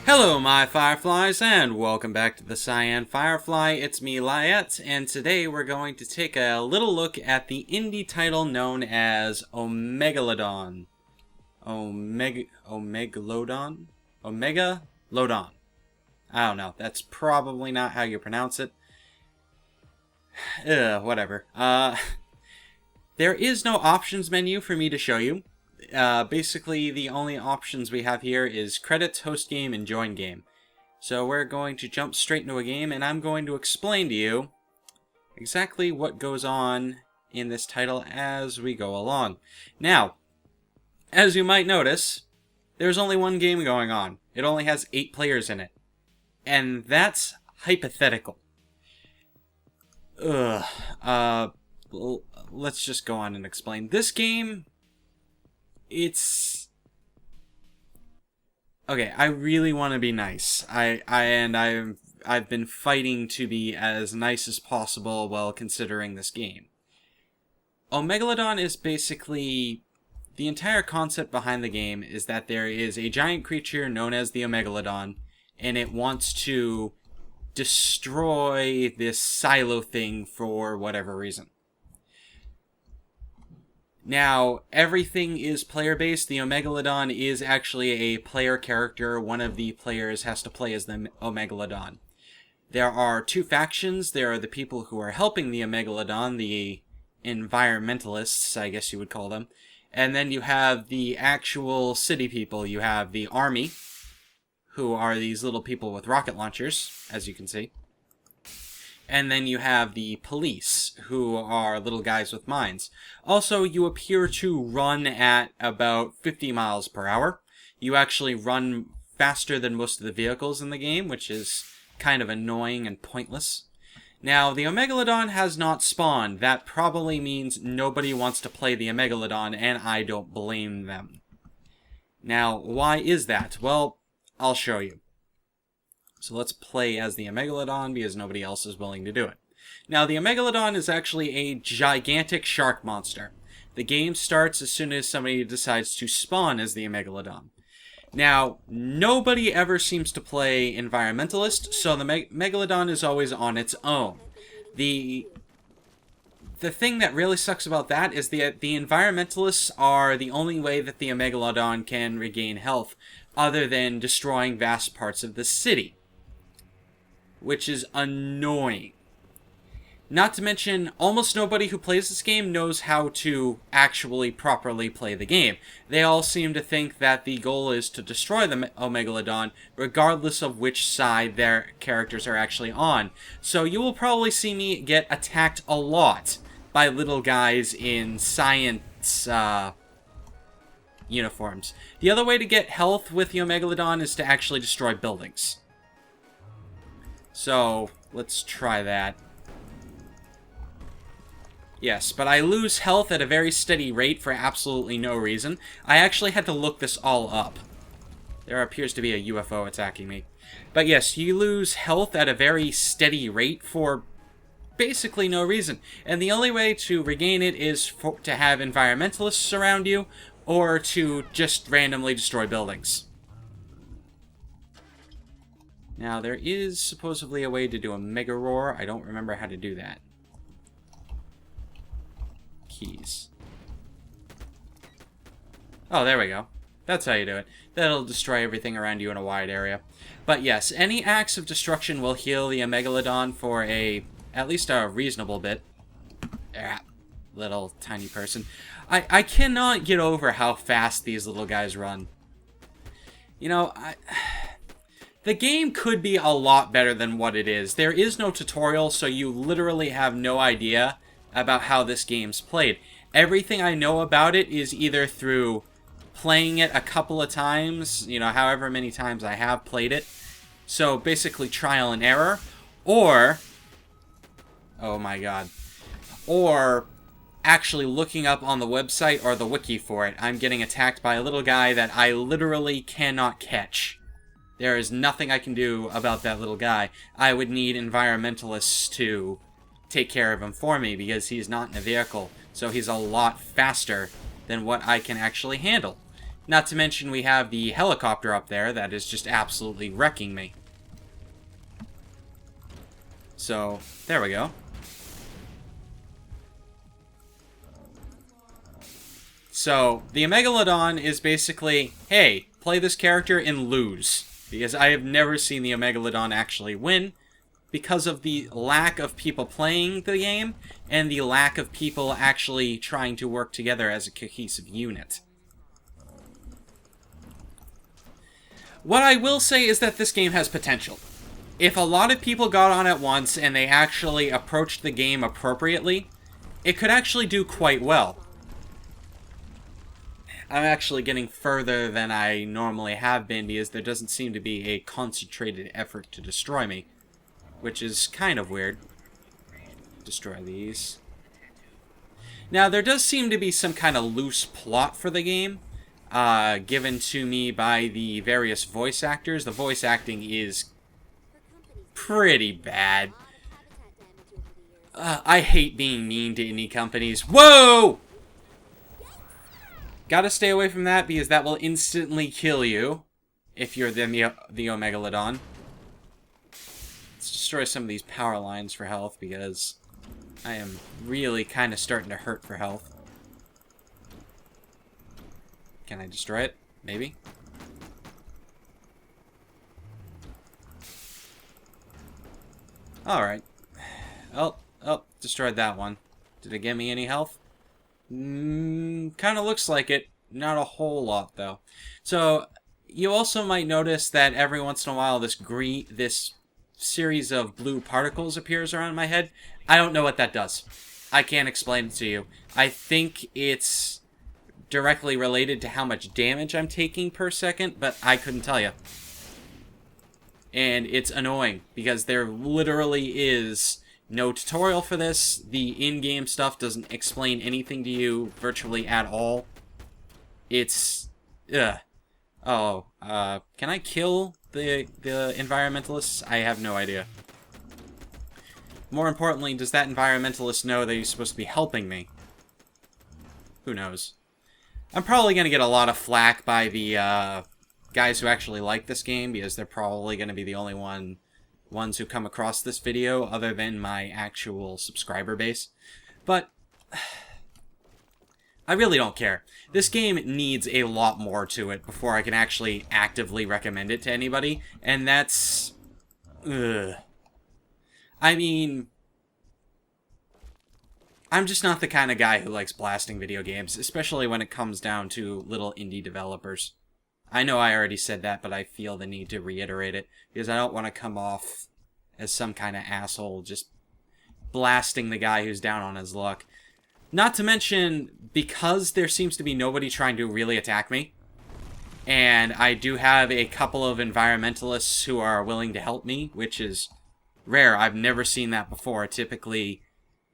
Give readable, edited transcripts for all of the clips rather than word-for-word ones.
Hello my fireflies and welcome back to the TheCyanFirefly. It's me Lyiat, and today we're going to take a little look at the indie title known as Omegalodon. Omegalodon? Omegalodon. I don't know, that's probably not how you pronounce it. Whatever. There is no options menu for me to show you. Basically, the only options we have here is credits, host game, and join game. So we're going to jump straight into a game, and I'm going to explain to you exactly what goes on in this title as we go along. Now, as you might notice, there's only one game going on. It only has 8 players in it. And that's hypothetical. Let's just go on and explain. This game... Okay, I really want to be nice. I've been fighting to be as nice as possible while considering this game. Omegalodon is basically... The entire concept behind the game is that there is a giant creature known as the Omegalodon, and it wants to destroy this silo thing for whatever reason. Now, everything is player-based. The Omegalodon is actually a player character. One of the players has to play as the Omegalodon. There are 2 factions. There are the people who are helping the Omegalodon, the environmentalists, I guess you would call them. And then you have the actual city people. You have the army, who are these little people with rocket launchers, as you can see. And then you have the police, who are little guys with mines. Also, you appear to run at about 50 miles per hour. You actually run faster than most of the vehicles in the game, which is kind of annoying and pointless. Now, the Omegalodon has not spawned. That probably means nobody wants to play the Omegalodon, and I don't blame them. Now, why is that? Well, I'll show you. So let's play as the Omegalodon because nobody else is willing to do it. Now, the Omegalodon is actually a gigantic shark monster. The game starts as soon as somebody decides to spawn as the Omegalodon. Now, nobody ever seems to play Environmentalist, so the Megalodon is always on its own. The thing that really sucks about that is the Environmentalists are the only way that the Omegalodon can regain health, other than destroying vast parts of the city, which is annoying. Not to mention, almost nobody who plays this game knows how to actually properly play the game. They all seem to think that the goal is to destroy the Omegalodon, regardless of which side their characters are actually on. So you will probably see me get attacked a lot by little guys in science uniforms. The other way to get health with the Omegalodon is to actually destroy buildings. So, let's try that. Yes, but I lose health at a very steady rate for absolutely no reason. I actually had to look this all up. There appears to be a UFO attacking me. But yes, you lose health at a very steady rate for basically no reason. And the only way to regain it is to have environmentalists surround you, or to just randomly destroy buildings. Now, there is supposedly a way to do a Mega Roar. I don't remember how to do that. Keys. Oh, there we go. That's how you do it. That'll destroy everything around you in a wide area. But yes, any acts of destruction will heal the Omegalodon for at least a reasonable bit. Little tiny person. I cannot get over how fast these little guys run. You know, the game could be a lot better than what it is. There is no tutorial, so you literally have no idea about how this game's played. Everything I know about it is either through playing it a couple of times, you know, however many times I have played it. So basically trial and error, or... Oh my god. Or actually looking up on the website or the wiki for it. I'm getting attacked by a little guy that I literally cannot catch. There is nothing I can do about that little guy. I would need environmentalists to take care of him for me because he's not in a vehicle. So he's a lot faster than what I can actually handle. Not to mention we have the helicopter up there that is just absolutely wrecking me. So, there we go. So, the Omegalodon is basically, hey, play this character and lose. Because I have never seen the Omegalodon actually win, because of the lack of people playing the game, and the lack of people actually trying to work together as a cohesive unit. What I will say is that this game has potential. If a lot of people got on at once and they actually approached the game appropriately, it could actually do quite well. I'm actually getting further than I normally have been because there doesn't seem to be a concentrated effort to destroy me, which is kind of weird. Destroy these. Now, there does seem to be some kind of loose plot for the game, given to me by the various voice actors. The voice acting is pretty bad. I hate being mean to indie companies. Whoa! Gotta stay away from that because that will instantly kill you if you're the Omegalodon. Let's destroy some of these power lines for health because I am really kind of starting to hurt for health. Can I destroy it? Maybe? Alright. Oh, destroyed that one. Did it get me any health? Kind of looks like it. Not a whole lot, though. So, you also might notice that every once in a while this series of blue particles appears around my head. I don't know what that does. I can't explain it to you. I think it's directly related to how much damage I'm taking per second, but I couldn't tell you. And it's annoying, because there literally is no tutorial for this. The in-game stuff doesn't explain anything to you virtually at all. It's... ugh. Oh, can I kill the environmentalists? I have no idea. More importantly, does that environmentalist know that he's supposed to be helping me? Who knows? I'm probably going to get a lot of flack by the guys who actually like this game, because they're probably going to be the only ones who come across this video other than my actual subscriber base. But I really don't care. This game needs a lot more to it before I can actually actively recommend it to anybody, and that's... ugh. I mean, I'm just not the kind of guy who likes blasting video games, especially when it comes down to little indie developers. I know I already said that, but I feel the need to reiterate it, because I don't want to come off as some kind of asshole just blasting the guy who's down on his luck. Not to mention, because there seems to be nobody trying to really attack me, and I do have a couple of environmentalists who are willing to help me, which is rare. I've never seen that before. Typically,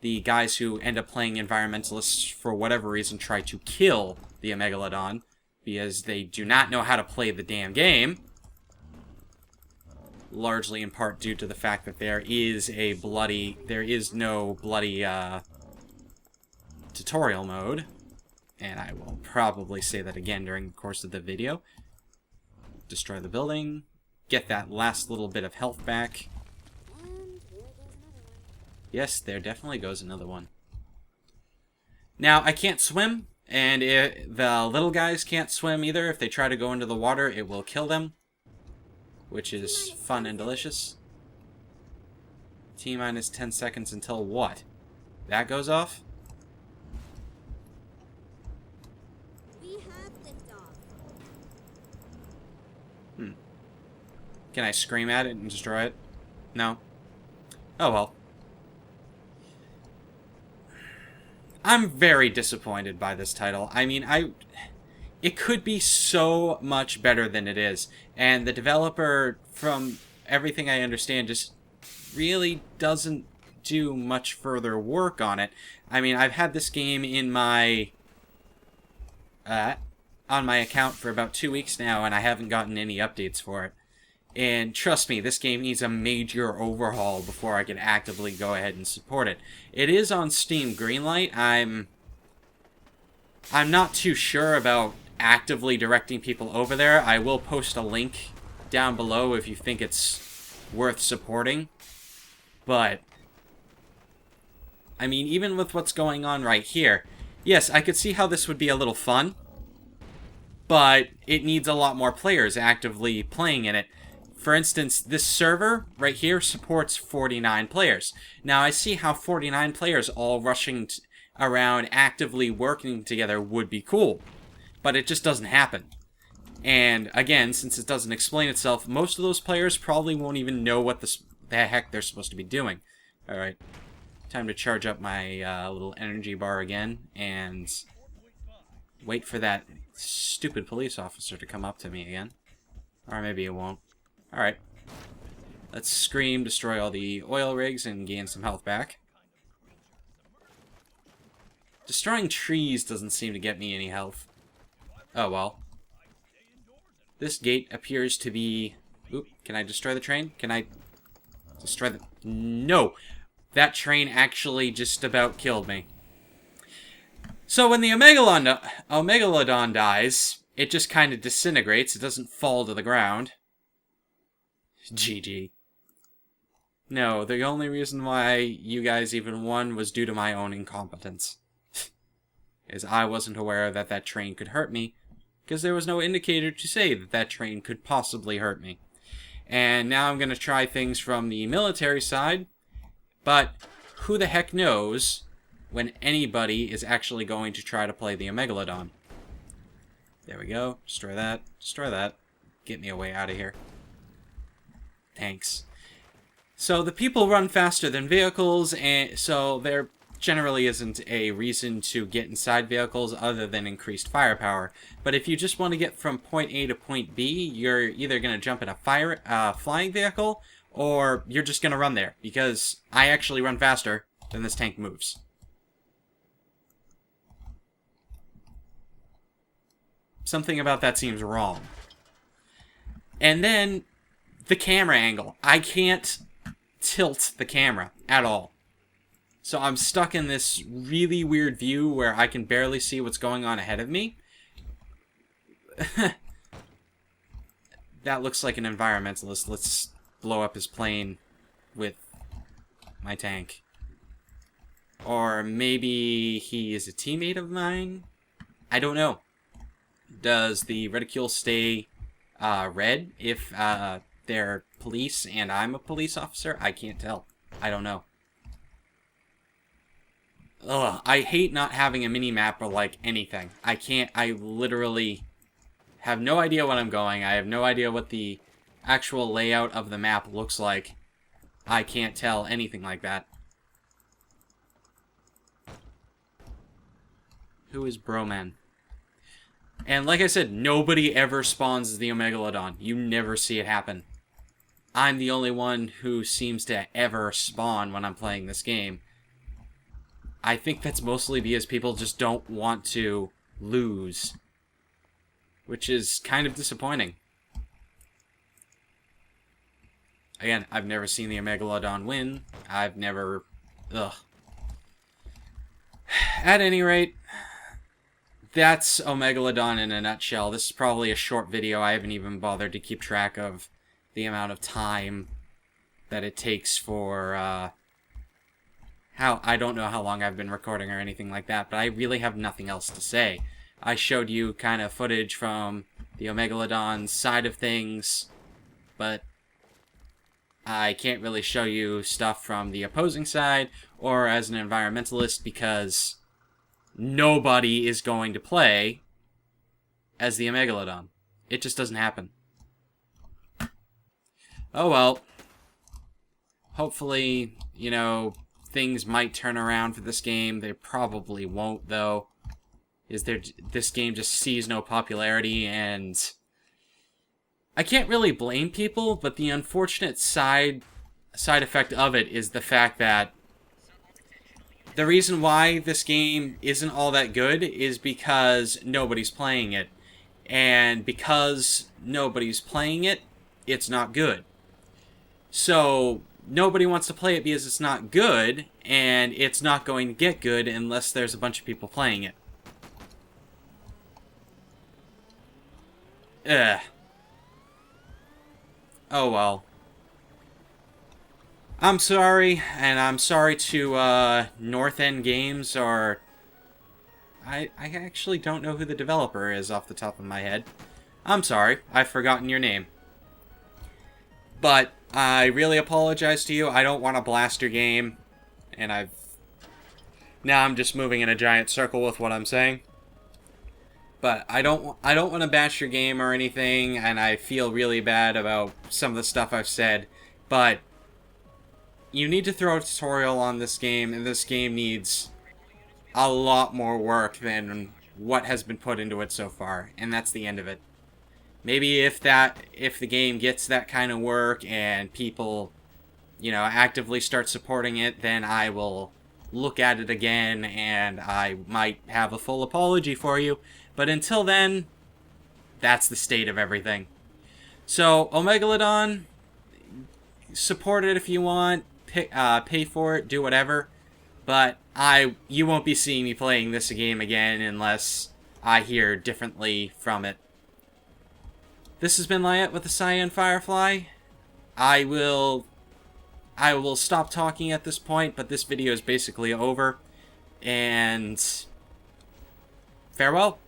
the guys who end up playing environmentalists, for whatever reason, try to kill the Omegalodon, because they do not know how to play the damn game. Largely in part due to the fact that there is no bloody, tutorial mode. And I will probably say that again during the course of the video. Destroy the building. Get that last little bit of health back. Yes, there definitely goes another one. Now, I can't swim, and the little guys can't swim either. If they try to go into the water, it will kill them, which is fun and delicious. T-minus 10 seconds until what? That goes off? Can I scream at it and destroy it? No? Oh well. I'm very disappointed by this title. I mean, it could be so much better than it is. And the developer, from everything I understand, just really doesn't do much further work on it. I mean, I've had this game in my... on my account for about 2 weeks now, and I haven't gotten any updates for it. And trust me, this game needs a major overhaul before I can actively go ahead and support it. It is on Steam Greenlight. I'm not too sure about actively directing people over there. I will post a link down below if you think it's worth supporting. But, I mean, even with what's going on right here, yes, I could see how this would be a little fun, but it needs a lot more players actively playing in it. For instance, this server right here supports 49 players. Now, I see how 49 players all rushing around actively working together would be cool, but it just doesn't happen. And again, since it doesn't explain itself, most of those players probably won't even know what the heck they're supposed to be doing. Alright, time to charge up my little energy bar again, and wait for that stupid police officer to come up to me again. Or maybe it won't. Alright. Let's scream, destroy all the oil rigs, and gain some health back. Destroying trees doesn't seem to get me any health. Oh well. This gate appears to be... Oop, can I destroy the train? Can I destroy the... No! That train actually just about killed me. So when the Omegalodon dies, it just kind of disintegrates. It doesn't fall to the ground. GG. No, the only reason why you guys even won was due to my own incompetence. Is I wasn't aware that that train could hurt me, because there was no indicator to say that that train could possibly hurt me. And now I'm going to try things from the military side, but who the heck knows when anybody is actually going to try to play the Omegalodon. There we go. Destroy that. Destroy that. Get me away out of here. Thanks. So the people run faster than vehicles, and so there generally isn't a reason to get inside vehicles other than increased firepower. But if you just want to get from point A to point B, you're either going to jump in a flying vehicle, or you're just going to run there, because I actually run faster than this tank moves. Something about that seems wrong. And then, the camera angle. I can't tilt the camera at all. So I'm stuck in this really weird view where I can barely see what's going on ahead of me. That looks like an environmentalist. Let's blow up his plane with my tank. Or maybe he is a teammate of mine? I don't know. Does the reticule stay red if they're police and I'm a police officer? I can't tell. I don't know. Ugh, I hate not having a mini-map or, like, anything. I literally have no idea when I'm going. I have no idea what the actual layout of the map looks like. I can't tell anything like that. Who is Broman? And like I said, nobody ever spawns as the Omegalodon. You never see it happen. I'm the only one who seems to ever spawn when I'm playing this game. I think that's mostly because people just don't want to lose. Which is kind of disappointing. Again, I've never seen the Omegalodon win. I've never... Ugh. At any rate, that's Omegalodon in a nutshell. This is probably a short video. I haven't even bothered to keep track of the amount of time that it takes for, I don't know how long I've been recording or anything like that, but I really have nothing else to say. I showed you kind of footage from the Omegalodon's side of things, but I can't really show you stuff from the opposing side or as an environmentalist because nobody is going to play as the Omegalodon. It just doesn't happen. Oh well. Hopefully, you know, things might turn around for this game. They probably won't, though. This game just sees no popularity, and I can't really blame people, but the unfortunate side effect of it is the fact that the reason why this game isn't all that good is because nobody's playing it. And because nobody's playing it, it's not good. So nobody wants to play it because it's not good, and it's not going to get good unless there's a bunch of people playing it. Ugh. Oh well. I'm sorry, and I'm sorry to North End Games, or I actually don't know who the developer is off the top of my head. I'm sorry, I've forgotten your name. But I really apologize to you. I don't want to blast your game, and now I'm just moving in a giant circle with what I'm saying. But I don't want to bash your game or anything, and I feel really bad about some of the stuff I've said, but you need to throw a tutorial on this game, and this game needs a lot more work than what has been put into it so far, and that's the end of it. Maybe if the game gets that kind of work and people, actively start supporting it, then I will look at it again and I might have a full apology for you. But until then, that's the state of everything. So, Omegalodon, support it if you want, pay for it, do whatever. But you won't be seeing me playing this game again unless I hear differently from it. This has been Lyiat with the TheCyanFirefly. I will stop talking at this point, but this video is basically over. And farewell.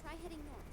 Try heading north.